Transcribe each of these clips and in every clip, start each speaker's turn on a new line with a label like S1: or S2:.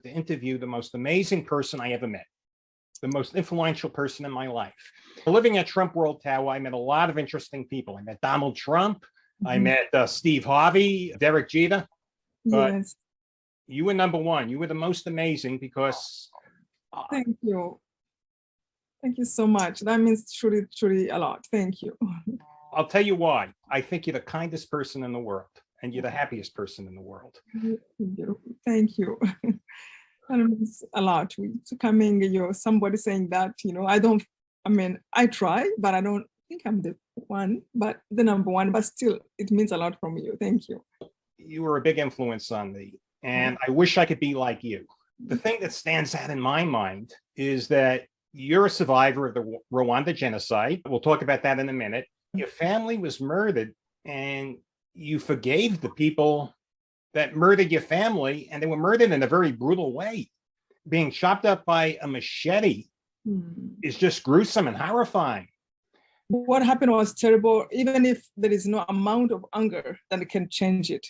S1: to interview the most amazing person I ever met, the most influential person in my life. Living at Trump World Tower, I met a lot of interesting people. I met Donald Trump. I met Steve Harvey, Derek Jeter. But
S2: Yes,
S1: you were number one. You were the most amazing because
S2: thank you. Thank you so much. That means truly, truly a lot. Thank you.
S1: I'll tell you why. I think you're the kindest person in the world and you're the happiest person in the world.
S2: Thank you. That means a lot. Coming, somebody saying that, I try, but I don't think I'm the one, but the number one, but still it means a lot from you. Thank you.
S1: You were a big influence on me and I wish I could be like you. The thing that stands out in my mind is that you're a survivor of the Rwanda genocide. We'll talk about that in a minute. Your family was murdered and you forgave the people that murdered your family, and they were murdered in a very brutal way. Being chopped up by a machete is just gruesome and horrifying.
S2: What happened was terrible, even if there is no amount of anger that can change it.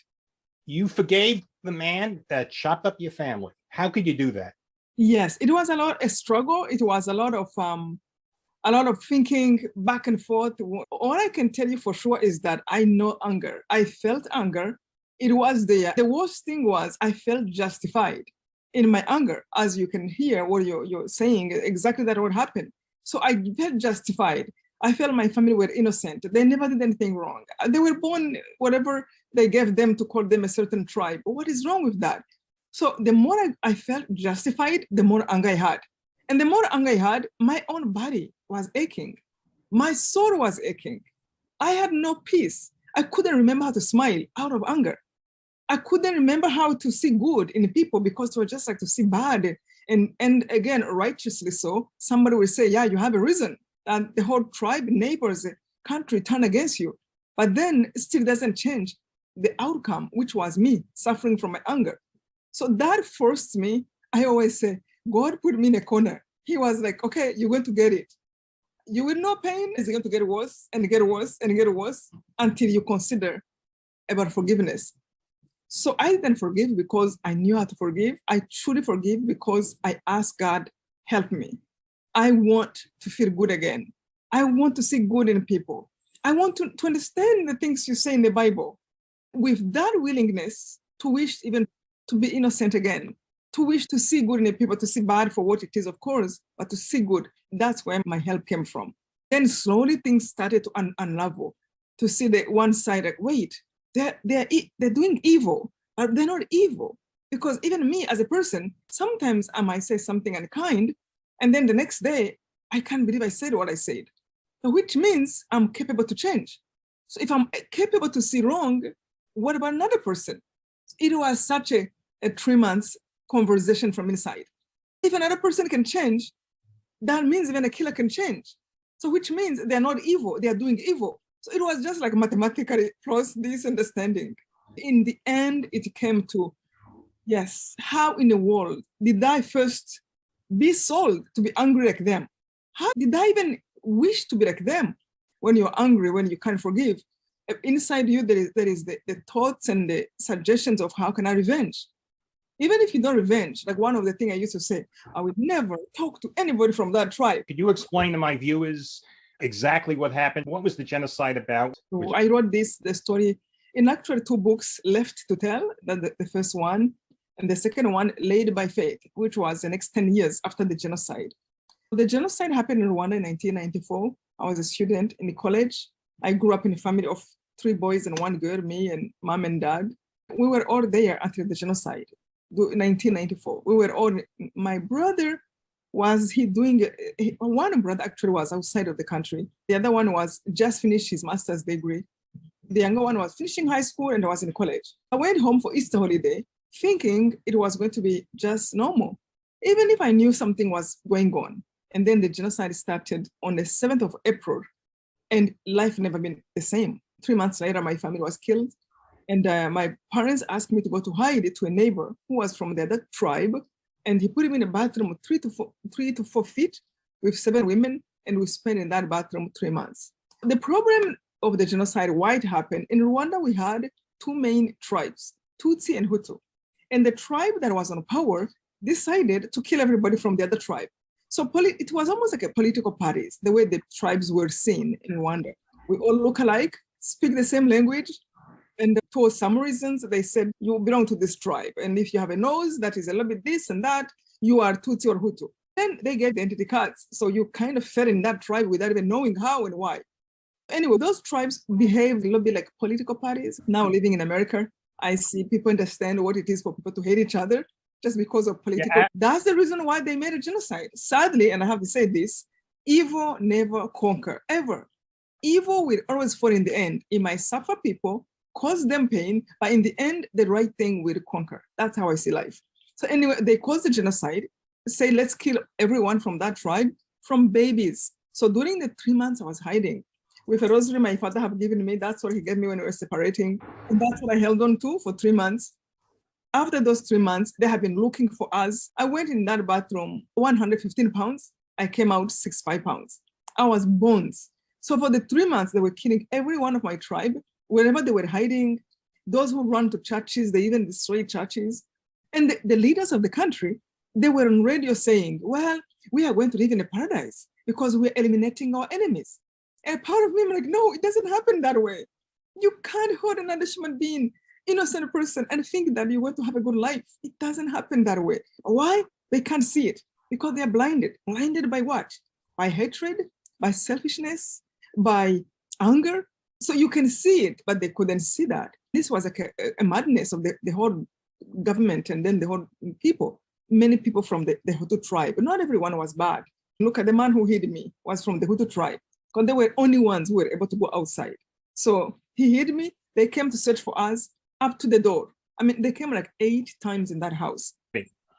S1: You forgave the man that chopped up your family. How could you do that?
S2: Yes, it was a struggle. It was a lot of thinking back and forth. All I can tell you for sure is that I know anger. I felt anger. It was there. The worst thing was I felt justified in my anger, as you can hear what you're saying, exactly that what happened. So I felt justified. I felt my family were innocent. They never did anything wrong. They were born, whatever they gave them to call them a certain tribe. What is wrong with that? So the more I felt justified, the more anger I had. And the more anger I had, my own body was aching. My soul was aching. I had no peace. I couldn't remember how to smile out of anger. I couldn't remember how to see good in people because it was just like to see bad. And again, righteously so, somebody will say, yeah, you have a reason. And the whole tribe, neighbors, country turn against you. But then it still doesn't change the outcome, which was me suffering from my anger. So that forced me, I always say, God put me in a corner. He was like, okay, you're going to get it. You will know pain is going to get worse and get worse and get worse until you consider about forgiveness. So I didn't forgive because I knew how to forgive. I truly forgive because I asked God, help me. I want to feel good again. I want to see good in people. I want to understand the things you say in the Bible. With that willingness to wish even to be innocent again, to wish to see good in the people, to see bad for what it is, of course, but to see good, that's where my help came from. Then slowly things started to unravel, to see the one side, like, wait, they're doing evil, but they're not evil. Because even me as a person, sometimes I might say something unkind, and then the next day, I can't believe I said what I said, which means I'm capable to change. So if I'm capable to see wrong, what about another person? It was such a 3 months conversation from inside. If another person can change, that means even a killer can change. So which means they're not evil, they are doing evil. So it was just like mathematically plus this understanding. In the end, it came to, yes, how in the world did I first be sold to be angry like them? How did I even wish to be like them? When you're angry, when you can't forgive, inside you, there is the thoughts and the suggestions of how can I revenge? Even if you don't revenge, like one of the things I used to say, I would never talk to anybody from that tribe.
S1: Could you explain to my viewers exactly what happened? What was the genocide about?
S2: So I wrote the story in actually 2 books left to tell, the first one, and the second one, Led by Faith, which was the next 10 years after the genocide. The genocide happened in Rwanda in 1994. I was a student in college. I grew up in a family of 3 boys and 1 girl, me and mom and dad. We were all there until the genocide. In 1994, we were all, my brother was one brother actually was outside of the country. The other one was just finished his master's degree. The younger one was finishing high school and was in college. I went home for Easter holiday thinking it was going to be just normal, even if I knew something was going on. And then the genocide started on the 7th of April and life never been the same. 3 months later, my family was killed. And my parents asked me to go to hide to a neighbor who was from the other tribe. And he put him in a bathroom 3 to 4 feet with 7 women. And we spent in that bathroom 3 months. The problem of the genocide, why it happened, in Rwanda, we had 2 main tribes, Tutsi and Hutu. And the tribe that was on power, decided to kill everybody from the other tribe. So it was almost like a political parties, the way the tribes were seen in Rwanda. We all look alike, speak the same language, and for some reasons, they said, you belong to this tribe. And if you have a nose that is a little bit this and that, you are Tutsi or Hutu. Then they gave the identity cards. So you kind of fell in that tribe without even knowing how and why. Anyway, those tribes behaved a little bit like political parties. Now living in America, I see people understand what it is for people to hate each other just because of political. Yeah. That's the reason why they made a genocide. Sadly, and I have to say this, evil never conquer, ever. Evil will always fall in the end. It might suffer people, cause them pain, but in the end, the right thing will conquer. That's how I see life. So anyway, they caused the genocide, say, let's kill everyone from that tribe, from babies. So during the 3 months I was hiding, with a rosary my father had given me, that's what he gave me when we were separating. And that's what I held on to for 3 months. After those 3 months, they have been looking for us. I went in that bathroom, 115 pounds. I came out 65 pounds. I was bones. So for the 3 months, they were killing every one of my tribe, wherever they were hiding. Those who run to churches, they even destroyed churches. And the leaders of the country, they were on radio saying, well, we are going to live in a paradise because we're eliminating our enemies. And part of me, I'm like, no, it doesn't happen that way. You can't hurt another human being, innocent person, and think that you're going to have a good life. It doesn't happen that way. Why? They can't see it because they are blinded. Blinded by what? By hatred, by selfishness, by anger. So you can see it, but they couldn't see that. This was like a madness of the whole government and then the whole people. Many people from the Hutu tribe. Not everyone was bad. Look at the man who hid me was from the Hutu tribe because they were only ones who were able to go outside. So he hid me. They came to search for us up to the door. I mean, they came like 8 times in that house.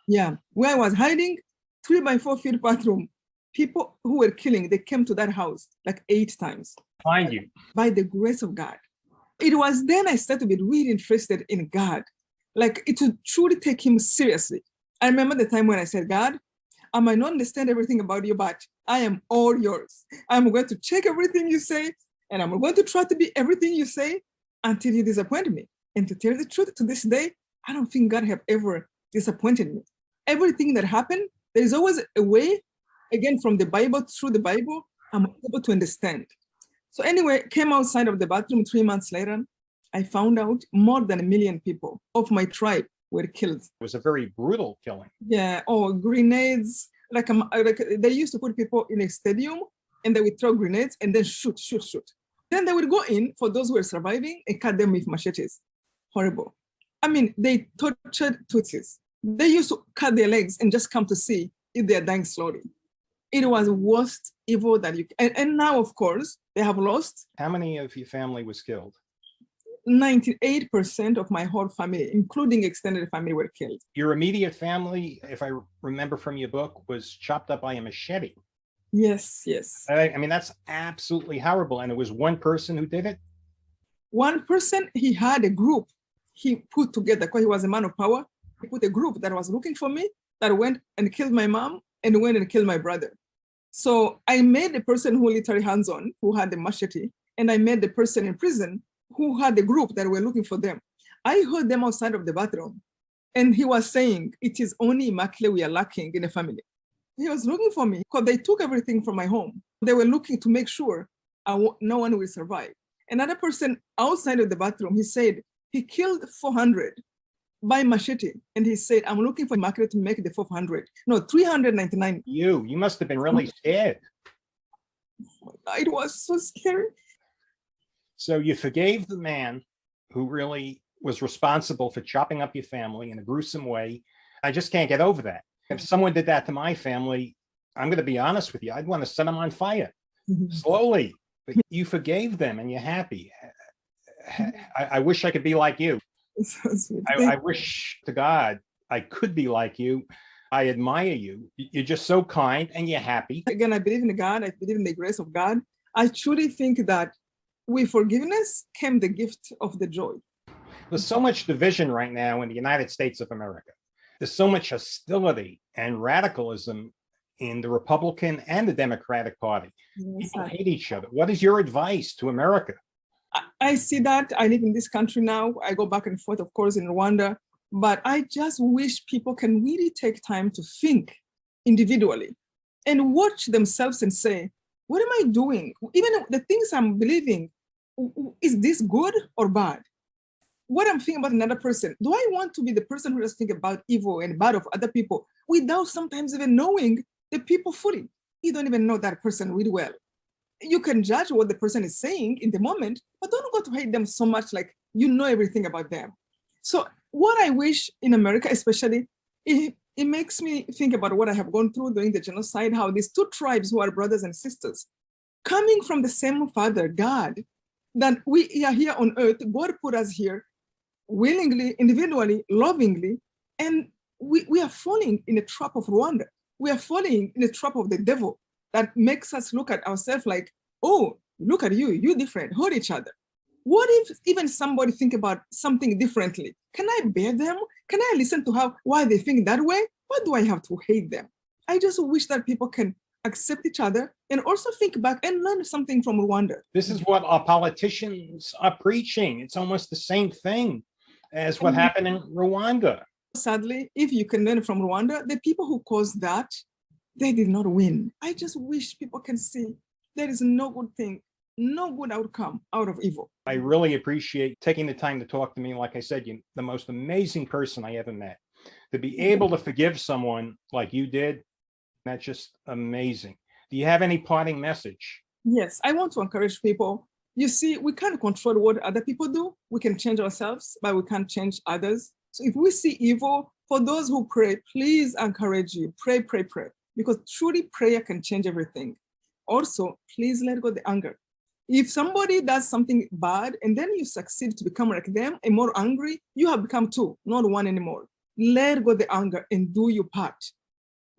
S2: Yeah, where I was hiding, 3 by 4 feet bathroom. People who were killing, they came to that house like 8 times.
S1: Find you.
S2: By the grace of God. It was then I started to be really interested in God. Like it would truly take him seriously. I remember the time when I said, God, I might not understand everything about you, but I am all yours. I'm going to check everything you say, and I'm going to try to be everything you say until you disappoint me. And to tell the truth, to this day, I don't think God have ever disappointed me. Everything that happened, there is always a way, again, from the Bible, through the Bible, I'm able to understand. So anyway, came outside of the bathroom 3 months later. I found out more than 1 million people of my tribe were killed.
S1: It was a very brutal killing.
S2: Yeah, grenades. Like they used to put people in a stadium and they would throw grenades and then shoot. Then they would go in for those who were surviving and cut them with machetes. Horrible. I mean, they tortured Tutsis. They used to cut their legs and just come to see if they're dying slowly. It was worst evil that you can. And now, of course, they have lost.
S1: How many of your family was killed?
S2: 98% of my whole family, including extended family, were killed.
S1: Your immediate family, if I remember from your book, was chopped up by a machete.
S2: Yes.
S1: I mean, that's absolutely horrible. And it was one person who did it?
S2: One person, he had a group he put together because he was a man of power. He put a group that was looking for me that went and killed my mom and went and killed my brother. So I made the person who literally hands-on, who had the machete, and I made the person in prison who had the group that were looking for them. I heard them outside of the bathroom, and he was saying, it is only Immaculate we are lacking in the family. He was looking for me because they took everything from my home. They were looking to make sure no one will survive. Another person outside of the bathroom, he said, he killed 400 by machete. And he said, I'm looking for Immaculate to make the 400. No, 399.
S1: You must have been really scared.
S2: It was so scary.
S1: So you forgave the man who really was responsible for chopping up your family in a gruesome way. I just can't get over that. If someone did that to my family, I'm going to be honest with you, I'd want to set them on fire slowly. But you forgave them and you're happy. I wish I could be like you. I wish to God I could be like you. I admire you. You're just so kind and you're happy.
S2: Again, I believe in God. I believe in the grace of God. I truly think that with forgiveness came the gift of the joy.
S1: There's so much division right now in the United States of America. There's so much hostility and radicalism in the Republican and the Democratic Party.
S2: Yes,
S1: People hate each other. What is your advice to America?
S2: I see that. I live in this country now. I go back and forth, of course, in Rwanda. But I just wish people can really take time to think individually and watch themselves and say, what am I doing? Even the things I'm believing, is this good or bad? What I'm thinking about another person, do I want to be the person who just think about evil and bad of other people without sometimes even knowing the people fully? You don't even know that person really well. You can judge what the person is saying in the moment, but don't go to hate them so much like you know everything about them. So what I wish in America, especially, it makes me think about what I have gone through during the genocide, how these two tribes who are brothers and sisters, coming from the same Father, God, that we are here on earth, God put us here willingly, individually, lovingly, and we are falling in the trap of Rwanda. We are falling in the trap of the devil that makes us look at ourselves like, oh, look at you, you different, hurt each other. What if even somebody think about something differently? Can I bear them? Can I listen to why they think that way? Why do I have to hate them? I just wish that people can accept each other and also think back and learn something from Rwanda.
S1: This is what our politicians are preaching. It's almost the same thing as what happened in Rwanda.
S2: Sadly, if you can learn from Rwanda, the people who caused that, they did not win. I just wish people can see there is no good thing, no good outcome out of evil.
S1: I really appreciate taking the time to talk to me. Like I said, you're the most amazing person I ever met. To be able to forgive someone like you did, that's just amazing. Do you have any parting message?
S2: Yes, I want to encourage people. You see, we can't control what other people do. We can change ourselves, but we can't change others. So if we see evil, for those who pray, please encourage you. Pray, pray, pray. Because truly prayer can change everything. Also, please let go the anger. If somebody does something bad and then you succeed to become like them and more angry, you have become two, not one anymore. Let go the anger and do your part.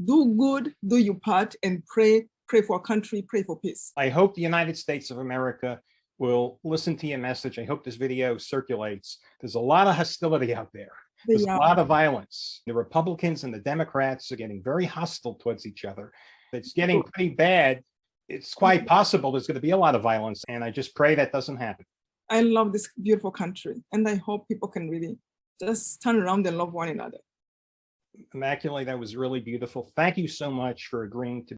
S2: Do good, do your part, and pray for our country, pray for peace.
S1: I hope the United States of America will listen to your message. I hope this video circulates. There's a lot of hostility out there. There's a lot of violence. The Republicans and the Democrats are getting very hostile towards each other. It's getting pretty bad. It's quite possible there's going to be a lot of violence, and I just pray that doesn't happen.
S2: I love this beautiful country, and I hope people can really just turn around and love one another.
S1: Immaculate, that was really beautiful. Thank you so much for agreeing to